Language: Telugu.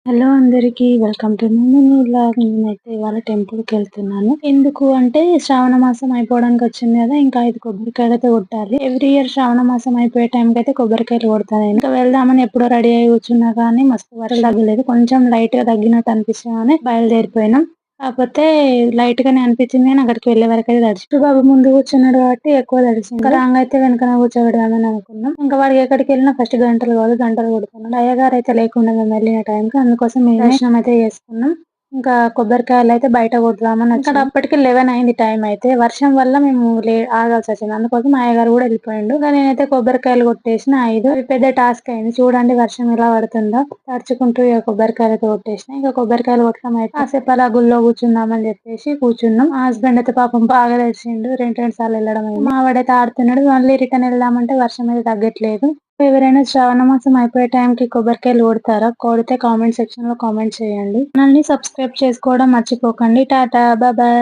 హలో అందరికి వెల్కమ్ టు మినీ వ్లాగ్. నేనైతే ఇవాళ టెంపుల్కి వెళ్తున్నాను. ఎందుకు అంటే శ్రావణ మాసం అయిపోవడానికి వచ్చింది కదా, ఇంకా 5 కొబ్బరికాయలు అయితే కొట్టాలి. ఎవ్రీ ఇయర్ శ్రావణ మాసం అయిపోయే టైంకి అయితే కొబ్బరికాయలు కొడతాను. ఇంకా వెళ్దామని ఎప్పుడో రెడీ అయి కూర్చున్నా కానీ మస్తు వరకు తగ్గలేదు. కొంచెం లైట్ గా తగ్గినట్టు అనిపిస్తామని బయలుదేరిపోయినాం. కాకపోతే లైట్ గానే అనిపించింది కానీ అక్కడికి వెళ్లే వరకు అయితే తడిచి బాబు ముందు కూర్చున్నాడు కాబట్టి ఎక్కువ తడిచింది. ఇంకా రాంగ్ అయితే వెనకన కూర్చోబెడదామని అనుకున్నాం. ఇంకా వాడికి ఎక్కడికి వెళ్ళినా ఫస్ట్ గంటలు కాదు గంటలు కొడుతున్నాడు. అయ్యగారు అయితే లేకుండా మేము వెళ్ళిన టైంకి, అందుకోసం మేము దర్శనం అయితే చేసుకున్నాం. ఇంకా కొబ్బరికాయలు అయితే బయట కొడదామని ఇక్కడ అప్పటికి 11 అయింది టైం. అయితే వర్షం వల్ల మేము ఆగాల్సి వచ్చింది. అందుకోసం అయ్యగారు కూడా వెళ్ళిపోయిండు. ఇంకా నేనైతే కొబ్బరికాయలు కొట్టేసిన 5. అది పెద్ద టాస్క్ అయింది. చూడండి వర్షం ఎలా పడుతుందో, తడుచుకుంటూ ఇక కొబ్బరికాయలు అయితే కొట్టేసిన. ఇంకా కొబ్బరికాయలు కొట్టడం అయితే కాసేపు అలా గుళ్ళో కూర్చుందామని చెప్పేసి కూర్చున్నాం. మా హస్బెండ్ అయితే పాపం బాగా తడిచిండు. రెండు సార్లు వెళ్ళడం అయింది. మా వాడైతే ఆడుతున్నాడు. మళ్ళీ రిటర్న్ వెళ్దామంటే వర్షం అయితే తగ్గట్లేదు. ఎవరైనా శ్రావణ మాసం అయిపోయే టైంకి కొబ్బరికాయలు కొడతారా? కొడితే కామెంట్ సెక్షన్ లో కామెంట్ చేయండి. ఛానల్ ని సబ్స్క్రైబ్ చేసుకోవడం మర్చిపోకండి. టాటా బాయ్.